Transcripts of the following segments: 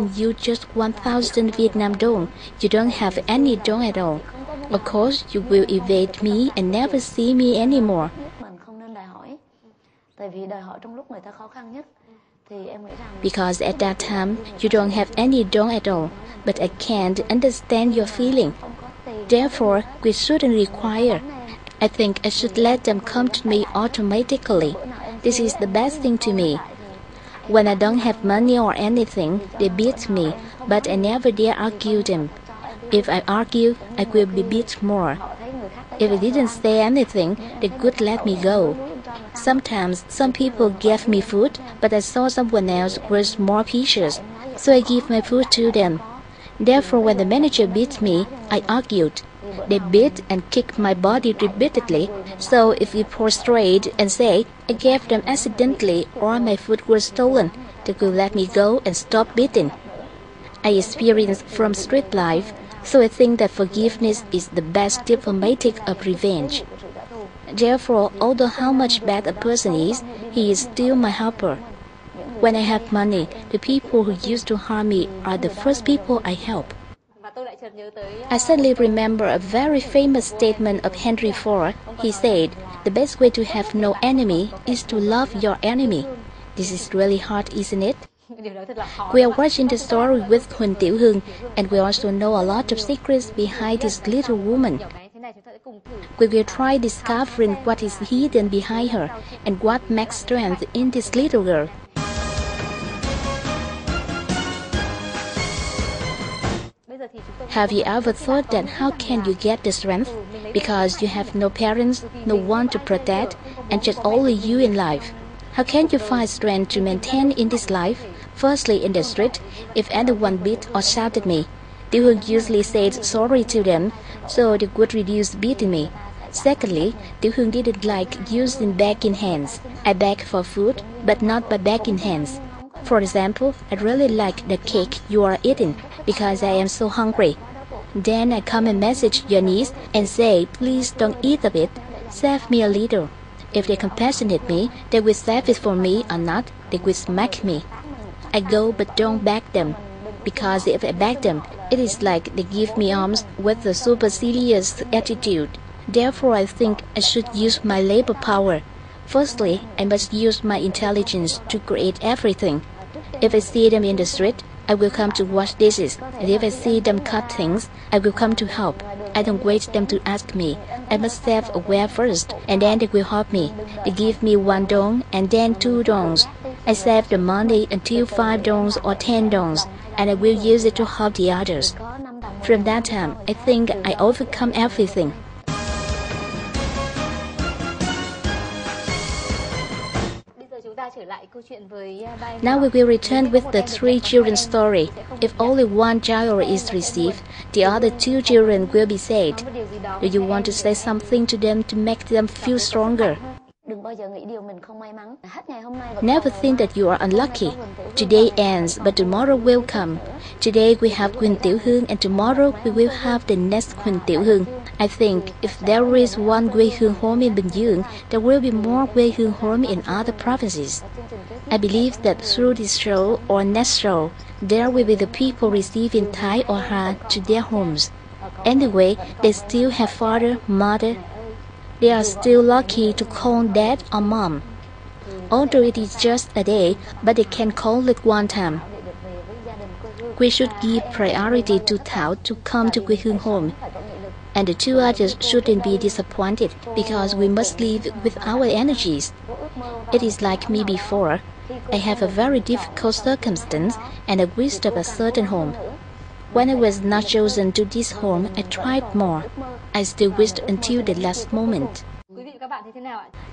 you just 1,000 Vietnam dong. You don't have any dong at all. Of course, you will evade me and never see me anymore. Because at that time, you don't have any dong at all, but I can't understand your feeling. Therefore, we shouldn't require. I think I should let them come to me automatically. This is the best thing to me. When I don't have money or anything, they beat me, but I never dare argue them. If I argue, I will be beat more. If I didn't say anything, they could let me go. Sometimes some people gave me food, but I saw someone else was more precious, so I give my food to them. Therefore, when the manager beat me, I argued. They beat and kicked my body repeatedly, so if we prostrate and say, I gave them accidentally or my food was stolen, they will let me go and stop beating. I experienced from street life, so I think that forgiveness is the best diplomatic of revenge. Therefore, although how much bad a person is, he is still my helper. When I have money, the people who used to harm me are the first people I help. I suddenly remember a very famous statement of Henry Ford. He said, the best way to have no enemy is to love your enemy. This is really hard, isn't it? We are watching the story with Huynh Tieu Huong, and we also know a lot of secrets behind this little woman. We will try discovering what is hidden behind her and what makes strength in this little girl. Have you ever thought that how can you get the strength? Because you have no parents, no one to protect, and just only you in life. How can you find strength to maintain in this life? Firstly, in the street, if anyone beat or shouted me, Tieu Huong usually said sorry to them, so they could reduce beating me. Secondly, Tieu Huong didn't like using begging hands. I beg for food, but not by begging hands. For example, I really like the cake you are eating because I am so hungry. Then I come and message your niece and say, please don't eat of it, save me a little. If they compassionate me, they will save it for me or not, they will smack me. I go but don't beg them, because if I beg them, it is like they give me alms with a supercilious attitude. Therefore, I think I should use my labor power. Firstly, I must use my intelligence to create everything. If I see them in the street, I will come to wash dishes, and if I see them cut things, I will come to help. I don't wait them to ask me. I must self-aware first, and then they will help me. They give me 1 dong and then 2 dongs. I save the money until 5 dongs or 10 dongs, and I will use it to help the others. From that time, I think I overcome everything. Now we will return with the 3 children's story. If only 1 child is received, the other 2 children will be saved. Do you want to say something to them to make them feel stronger? Never think that you are unlucky. Today ends, but tomorrow will come. Today we have Huynh Tieu Huong, and tomorrow we will have the next Huynh Tieu Huong. I think if there is one Quê Hương home in Bình, there will be more Quê Hương home in other provinces. I believe that through this show or next show, there will be the people receiving Thai or Ha to their homes. Anyway, they still have father, mother. They are still lucky to call dad or mom. Although it is just a day, but they can call it 1 time. We should give priority to Thảo to come to Quê Hương home. And the 2 others shouldn't be disappointed because we must live with our energies. It is like me before. I have a very difficult circumstance and I wished of a certain home. When I was not chosen to this home, I tried more. I still wished until the last moment.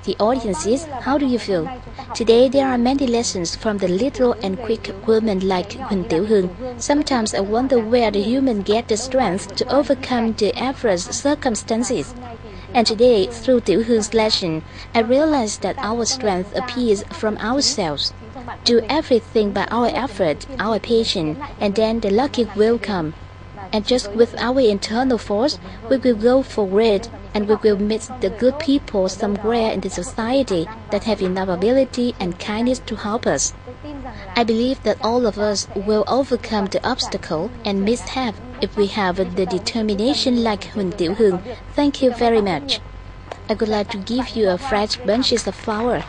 The audiences, how do you feel? Today there are many lessons from the little and quick women like Huynh Tieu Huong. Sometimes I wonder where the human get the strength to overcome the adverse circumstances. And today, through Tieu Huong's lesson, I realized that our strength appears from ourselves. Do everything by our effort, our patience, and then the lucky will come. And just with our internal force, we will go for it, and we will meet the good people somewhere in the society that have enough ability and kindness to help us. I believe that all of us will overcome the obstacle and mishap if we have the determination like Huynh Tieu Huong. Thank you very much. I would like to give you a fresh bunches of flower.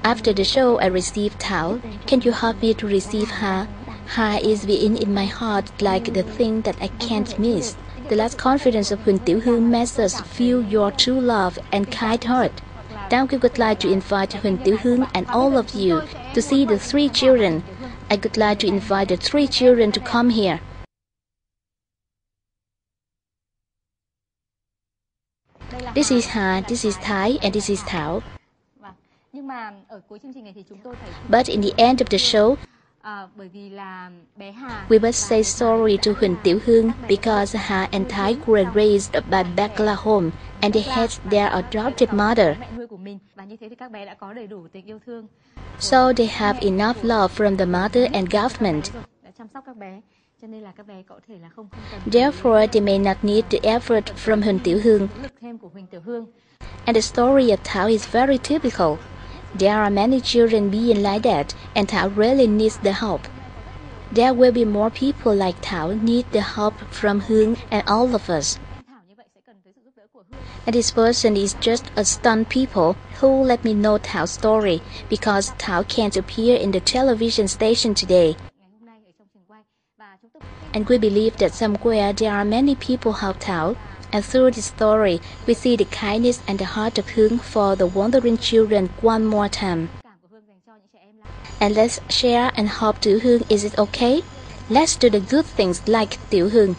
After the show, I received Thảo. Can you help me to receive her? Her is being in my heart like the thing that I can't miss. The last confidence of Huynh Tieu Huong makes us feel your true love and kind heart. Now we would like to invite Huynh Tieu Huong and all of you to see the 3 children. I would like to invite the 3 children to come here. This is Hà, this is Thái, and this is Thảo. But in the end of the show, we must say sorry to Huynh Tieu Huong because Hà and Thái were raised by bachelor home and they had their adopted mother. So they have enough love from the mother and government. Therefore, they may not need the effort from Huynh Tieu Huong. And the story of Thảo is very typical. There are many children being like that, and Thảo really needs the help. There will be more people like Thảo need the help from Huong and all of us. And this person is just a stunned people who let me know Thảo story because Thảo can't appear in the television station today. And we believe that somewhere there are many people help Thảo. And through this story, we see the kindness and the heart of Huong for the wandering children one more time. And let's share and help Tieu Huong. Is it okay? Let's do the good things like Tieu Huong.